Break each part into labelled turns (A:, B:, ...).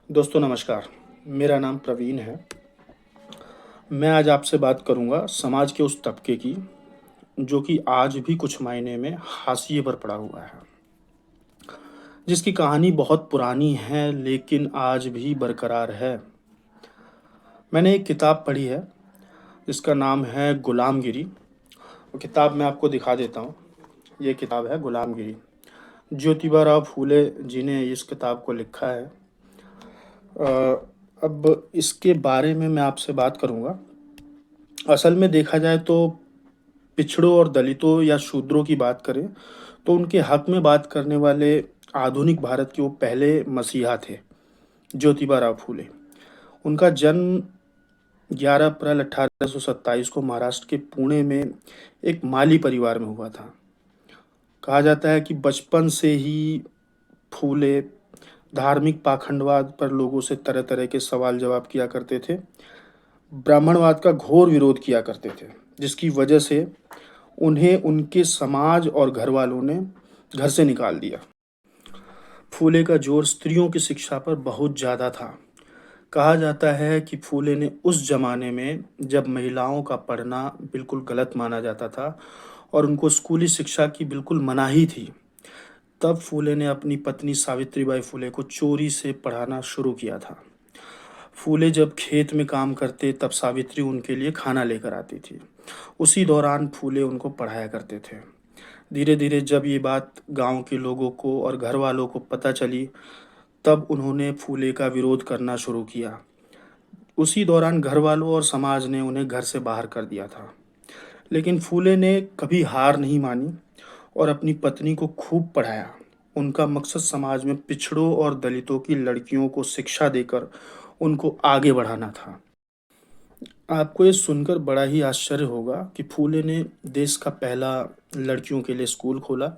A: दोस्तों नमस्कार। मेरा नाम प्रवीण है। मैं आज आपसे बात करूँगा समाज के उस तबके की, जो कि आज भी कुछ मायने में हाशिए पर पड़ा हुआ है। जिसकी कहानी बहुत पुरानी है लेकिन आज भी बरकरार है। मैंने एक किताब पढ़ी है, जिसका नाम है गुलामगिरी। वो किताब मैं आपको दिखा देता हूँ। ये किताब है गुलामगिरी। ज्योतिबा राव फूले जी ने इस किताब को लिखा है। अब इसके बारे में मैं आपसे बात करूँगा। असल में देखा जाए तो पिछड़ों और दलितों या शूद्रों की बात करें तो उनके हक में बात करने वाले आधुनिक भारत के वो पहले मसीहा थे, ज्योतिबा राव फूले। उनका जन्म 11 अप्रैल 1827 को महाराष्ट्र के पुणे में एक माली परिवार में हुआ था। कहा जाता है कि बचपन से ही फूले धार्मिक पाखंडवाद पर लोगों से तरह तरह के सवाल जवाब किया करते थे। ब्राह्मणवाद का घोर विरोध किया करते थे, जिसकी वजह से उन्हें उनके समाज और घर वालों ने घर से निकाल दिया। फूले का जोर स्त्रियों की शिक्षा पर बहुत ज़्यादा था। कहा जाता है कि फूले ने उस जमाने में, जब महिलाओं का पढ़ना बिल्कुल गलत माना जाता था और उनको स्कूली शिक्षा की बिल्कुल मनाही थी, तब फूले ने अपनी पत्नी सावित्रीबाई फूले को चोरी से पढ़ाना शुरू किया था। फूले जब खेत में काम करते तब सावित्री उनके लिए खाना लेकर आती थी। उसी दौरान फूले उनको पढ़ाया करते थे। धीरे धीरे जब ये बात गांव के लोगों को और घर वालों को पता चली, तब उन्होंने फूले का विरोध करना शुरू किया। उसी दौरान घर वालों और समाज ने उन्हें घर से बाहर कर दिया था। लेकिन फूले ने कभी हार नहीं मानी और अपनी पत्नी को खूब पढ़ाया। उनका मकसद समाज में पिछड़ों और दलितों की लड़कियों को शिक्षा देकर उनको आगे बढ़ाना था। आपको ये सुनकर बड़ा ही आश्चर्य होगा कि फूले ने देश का पहला लड़कियों के लिए स्कूल खोला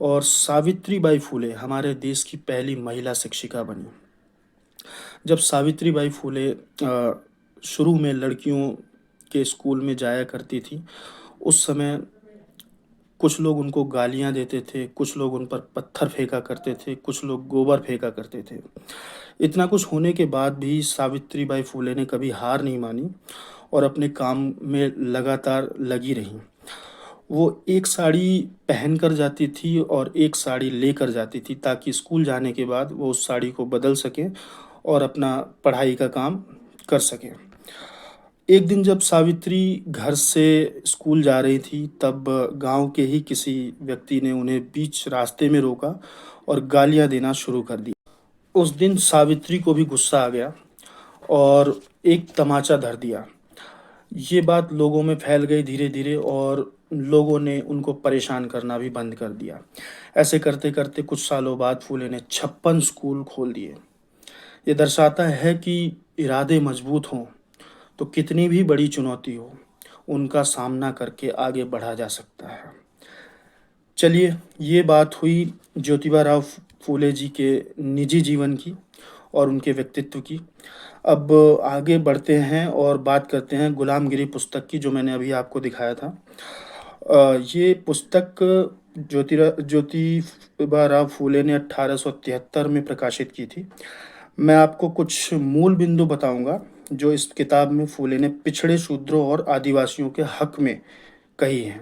A: और सावित्रीबाई फूले हमारे देश की पहली महिला शिक्षिका बनी। जब सावित्रीबाई फूले शुरू में लड़कियों के स्कूल में जाया करती थी, उस समय कुछ लोग उनको गालियाँ देते थे, कुछ लोग उन पर पत्थर फेंका करते थे, कुछ लोग गोबर फेंका करते थे। इतना कुछ होने के बाद भी सावित्रीबाई फूले ने कभी हार नहीं मानी और अपने काम में लगातार लगी रहीं। वो एक साड़ी पहन कर जाती थी और एक साड़ी लेकर जाती थी, ताकि स्कूल जाने के बाद वो उस साड़ी को बदल सकें और अपना पढ़ाई का काम कर सकें। एक दिन जब सावित्री घर से स्कूल जा रही थी, तब गांव के ही किसी व्यक्ति ने उन्हें बीच रास्ते में रोका और गालियां देना शुरू कर दी। उस दिन सावित्री को भी गुस्सा आ गया और एक तमाचा धर दिया। ये बात लोगों में फैल गई धीरे धीरे और लोगों ने उनको परेशान करना भी बंद कर दिया। ऐसे करते करते कुछ सालों बाद फूले ने 56 स्कूल खोल दिए। ये दर्शाता है कि इरादे मजबूत हों तो कितनी भी बड़ी चुनौती हो, उनका सामना करके आगे बढ़ा जा सकता है। चलिए, ये बात हुई ज्योतिबा राव फूले जी के निजी जीवन की और उनके व्यक्तित्व की। अब आगे बढ़ते हैं और बात करते हैं गुलामगिरी पुस्तक की, जो मैंने अभी आपको दिखाया था। ये पुस्तक ज्योतिबा राव फूले ने 1873 में प्रकाशित की थी। मैं आपको कुछ मूल बिंदु बताऊंगा जो इस किताब में फूले ने पिछड़े शूद्रों और आदिवासियों के हक में कही हैं।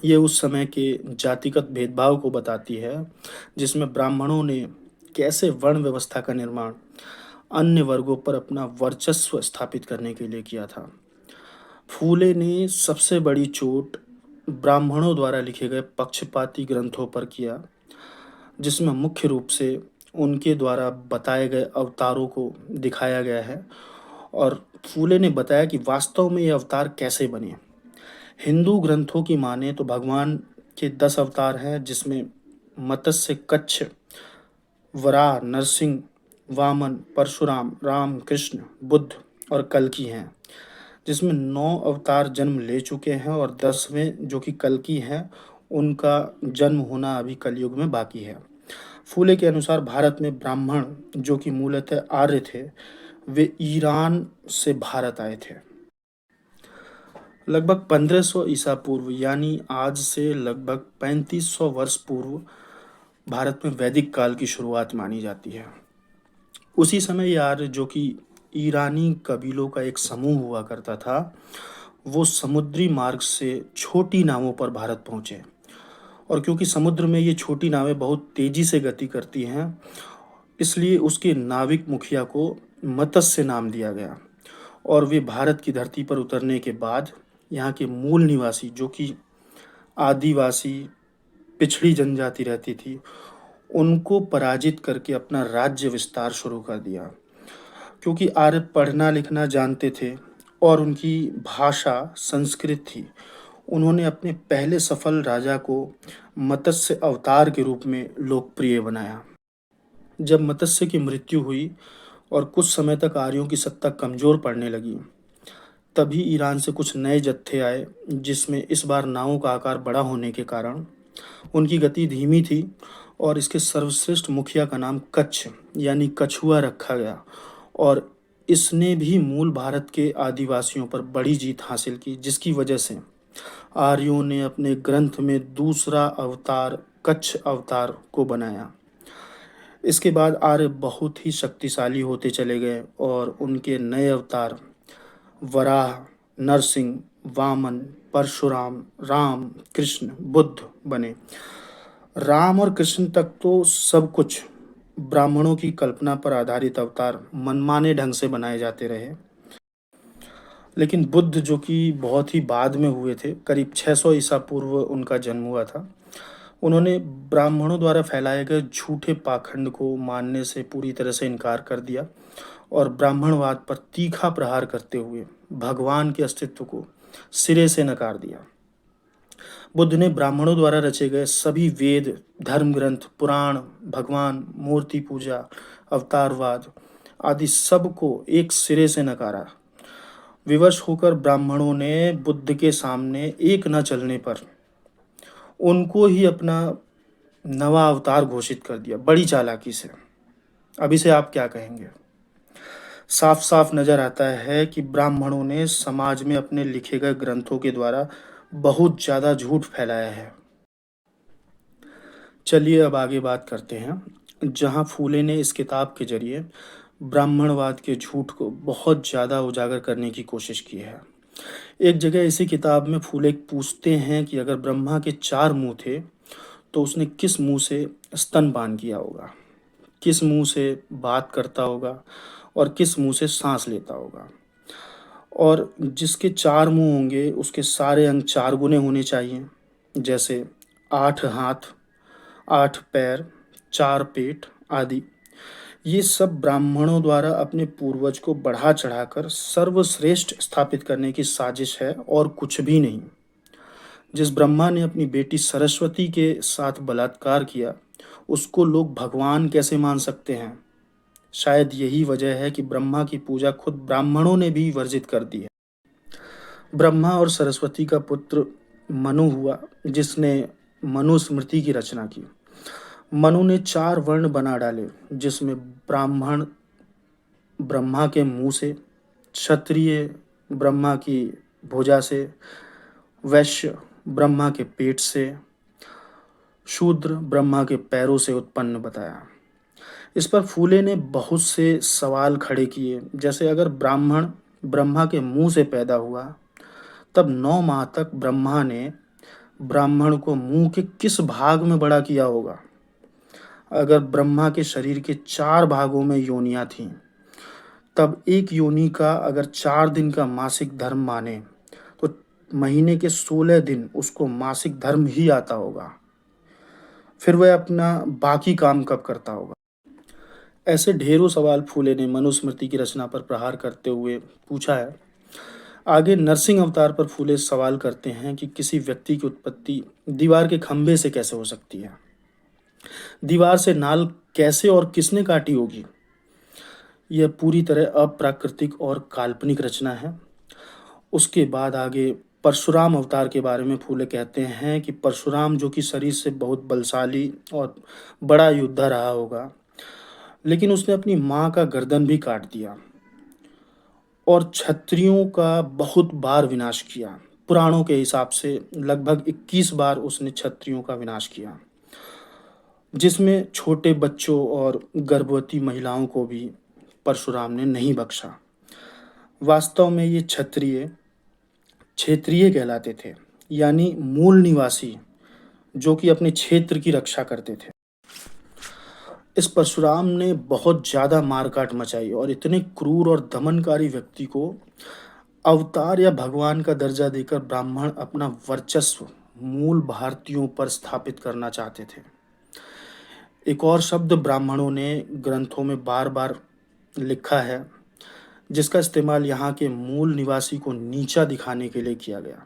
A: ये उस समय के जातिगत भेदभाव को बताती है, जिसमें ब्राह्मणों ने कैसे वर्ण व्यवस्था का निर्माण अन्य वर्गों पर अपना वर्चस्व स्थापित करने के लिए किया था। फूले ने सबसे बड़ी चोट ब्राह्मणों द्वारा लिखे गए पक्षपाती ग्रंथों पर किया, जिसमें मुख्य रूप से उनके द्वारा बताए गए अवतारों को दिखाया गया है और फूले ने बताया कि वास्तव में ये अवतार कैसे बने। हिंदू ग्रंथों की माने तो भगवान के 10 अवतार हैं, जिसमें मत्स्य, कच्छ, वराह, नरसिंह, वामन, परशुराम, राम, कृष्ण, बुद्ध और कल्कि हैं। जिसमें 9 अवतार जन्म ले चुके हैं और 10वें जो कि कल्कि हैं, उनका जन्म होना अभी कलयुग में बाकी है। फूले के अनुसार भारत में ब्राह्मण, जो कि मूलतः आर्य थे, वे ईरान से भारत आए थे। लगभग 1500 ईसा पूर्व, यानी आज से लगभग 3500 वर्ष पूर्व भारत में वैदिक काल की शुरुआत मानी जाती है। उसी समय ये आर्य जो कि ईरानी कबीलों का एक समूह हुआ करता था, वो समुद्री मार्ग से छोटी नावों पर भारत पहुँचे। और क्योंकि समुद्र में ये छोटी नावें बहुत तेज़ी से गति करती हैं, इसलिए उसके नाविक मुखिया को मत्स्य नाम दिया गया। और वे भारत की धरती पर उतरने के बाद यहाँ के मूल निवासी जो कि आदिवासी पिछड़ी जनजाति रहती थी, उनको पराजित करके अपना राज्य विस्तार शुरू कर दिया। क्योंकि आर्य पढ़ना लिखना जानते थे और उनकी भाषा संस्कृत थी, उन्होंने अपने पहले सफल राजा को मत्स्य अवतार के रूप में लोकप्रिय बनाया। जब मत्स्य की मृत्यु हुई और कुछ समय तक आर्यों की सत्ता कमजोर पड़ने लगी, तभी ईरान से कुछ नए जत्थे आए, जिसमें इस बार नावों का आकार बड़ा होने के कारण उनकी गति धीमी थी और इसके सर्वश्रेष्ठ मुखिया का नाम कच्छ यानी कछुआ रखा गया। और इसने भी मूल भारत के आदिवासियों पर बड़ी जीत हासिल की, जिसकी वजह से आर्यों ने अपने ग्रंथ में दूसरा अवतार कच्छ अवतार को बनाया। इसके बाद आर्य बहुत ही शक्तिशाली होते चले गए और उनके नए अवतार वराह, नरसिंह, वामन, परशुराम, राम, कृष्ण, बुद्ध बने। राम और कृष्ण तक तो सब कुछ ब्राह्मणों की कल्पना पर आधारित अवतार मनमाने ढंग से बनाए जाते रहे। लेकिन बुद्ध जो कि बहुत ही बाद में हुए थे, करीब 600 ईसा पूर्व उनका जन्म हुआ था, उन्होंने ब्राह्मणों द्वारा फैलाए गए झूठे पाखंड को मानने से पूरी तरह से इनकार कर दिया और ब्राह्मणवाद पर तीखा प्रहार करते हुए भगवान के अस्तित्व को सिरे से नकार दिया। बुद्ध ने ब्राह्मणों द्वारा रचे गए सभी वेद, धर्म ग्रंथ, पुराण, भगवान, मूर्ति पूजा, अवतारवाद आदि सब को एक सिरे से नकारा। विवश होकर ब्राह्मणों ने बुद्ध के सामने एक न चलने पर उनको ही अपना नवा अवतार घोषित कर दिया, बड़ी चालाकी से। अब इसे आप क्या कहेंगे? साफ साफ नजर आता है कि ब्राह्मणों ने समाज में अपने लिखे गए ग्रंथों के द्वारा बहुत ज्यादा झूठ फैलाया है। चलिए अब आगे बात करते हैं, जहां फूले ने इस किताब के जरिए ब्राह्मणवाद के झूठ को बहुत ज़्यादा उजागर करने की कोशिश की है। एक जगह इसी किताब में फूले पूछते हैं कि अगर ब्रह्मा के 4 मुंह थे, तो उसने किस मुंह से स्तनपान किया होगा, किस मुंह से बात करता होगा और किस मुंह से सांस लेता होगा। और जिसके 4 मुंह होंगे उसके सारे अंग 4 गुने होने चाहिए, जैसे 8 हाथ, 8 पैर, 4 पेट आदि। ये सब ब्राह्मणों द्वारा अपने पूर्वज को बढ़ा चढ़ाकर सर्वश्रेष्ठ स्थापित करने की साजिश है और कुछ भी नहीं। जिस ब्रह्मा ने अपनी बेटी सरस्वती के साथ बलात्कार किया, उसको लोग भगवान कैसे मान सकते हैं? शायद यही वजह है कि ब्रह्मा की पूजा खुद ब्राह्मणों ने भी वर्जित कर दी है। ब्रह्मा और सरस्वती का पुत्र मनु हुआ, जिसने मनुस्मृति की रचना की। मनु ने 4 वर्ण बना डाले, जिसमें ब्राह्मण ब्रह्मा के मुंह से, क्षत्रिय ब्रह्मा की भुजा से, वैश्य ब्रह्मा के पेट से, शूद्र ब्रह्मा के पैरों से उत्पन्न बताया। इस पर फूले ने बहुत से सवाल खड़े किए, जैसे अगर ब्राह्मण ब्रह्मा के मुंह से पैदा हुआ, तब 9 माह तक ब्रह्मा ने ब्राह्मण को मुंह के किस भाग में बड़ा किया होगा? अगर ब्रह्मा के शरीर के 4 भागों में योनियां थीं, तब एक योनि का अगर 4 दिन का मासिक धर्म माने, तो महीने के 16 दिन उसको मासिक धर्म ही आता होगा। फिर वह अपना बाकी काम कब करता होगा? ऐसे ढेरों सवाल फूले ने मनुस्मृति की रचना पर प्रहार करते हुए पूछा है। आगे नरसिंह अवतार पर फूले सवाल करते हैं कि किसी व्यक्ति की उत्पत्ति दीवार के खंभे से कैसे हो सकती है? दीवार से नाल कैसे और किसने काटी होगी? यह पूरी तरह अप्राकृतिक और काल्पनिक रचना है। उसके बाद आगे परशुराम अवतार के बारे में फूले कहते हैं कि परशुराम जो कि शरीर से बहुत बलशाली और बड़ा योद्धा रहा होगा, लेकिन उसने अपनी माँ का गर्दन भी काट दिया और क्षत्रियों का बहुत बार विनाश किया। पुराणों के हिसाब से लगभग 21 बार उसने क्षत्रियों का विनाश किया। जिसमें छोटे बच्चों और गर्भवती महिलाओं को भी परशुराम ने नहीं बख्शा। वास्तव में ये क्षत्रिय क्षेत्रीय कहलाते थे, यानी मूल निवासी जो कि अपने क्षेत्र की रक्षा करते थे। इस परशुराम ने बहुत ज़्यादा मारकाट मचाई और इतने क्रूर और दमनकारी व्यक्ति को अवतार या भगवान का दर्जा देकर ब्राह्मण अपना वर्चस्व मूल भारतीयों पर स्थापित करना चाहते थे। एक और शब्द ब्राह्मणों ने ग्रंथों में बार-बार लिखा है, जिसका इस्तेमाल यहाँ के मूल निवासी को नीचा दिखाने के लिए किया गया।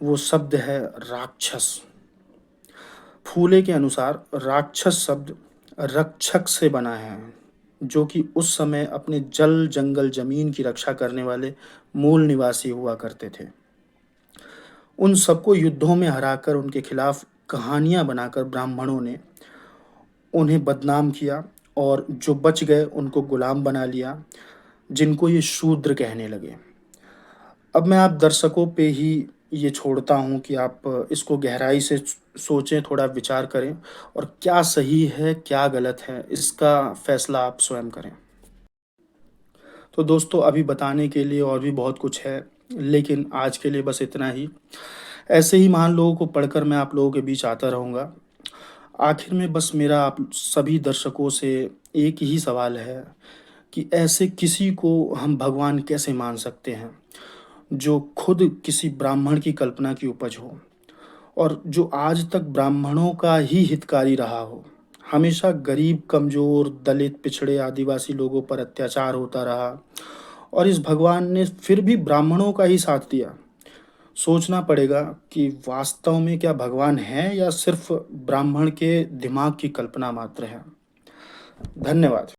A: वो शब्द है राक्षस। फूले के अनुसार राक्षस शब्द रक्षक से बना है, जो कि उस समय अपने जल, जंगल, जमीन की रक्षा करने वाले मूल निवासी हुआ करते थे। उन सबको युद्धों में हराकर उनके खिलाफ कहानियां बनाकर ब्राह्मणों ने उन्हें बदनाम किया और जो बच गए उनको गुलाम बना लिया, जिनको ये शूद्र कहने लगे। अब मैं आप दर्शकों पे ही ये छोड़ता हूँ कि आप इसको गहराई से सोचें, थोड़ा विचार करें और क्या सही है, क्या गलत है, इसका फैसला आप स्वयं करें। तो दोस्तों, अभी बताने के लिए और भी बहुत कुछ है, लेकिन आज के लिए बस इतना ही। ऐसे ही महान लोगों को पढ़कर मैं आप लोगों के बीच आता रहूँगा। आखिर में बस मेरा आप सभी दर्शकों से एक ही सवाल है कि ऐसे किसी को हम भगवान कैसे मान सकते हैं, जो खुद किसी ब्राह्मण की कल्पना की उपज हो और जो आज तक ब्राह्मणों का ही हितकारी रहा हो। हमेशा गरीब, कमज़ोर, दलित, पिछड़े, आदिवासी लोगों पर अत्याचार होता रहा और इस भगवान ने फिर भी ब्राह्मणों का ही साथ दिया। सोचना पड़ेगा कि वास्तव में क्या भगवान है या सिर्फ ब्राह्मण के दिमाग की कल्पना मात्र है। धन्यवाद।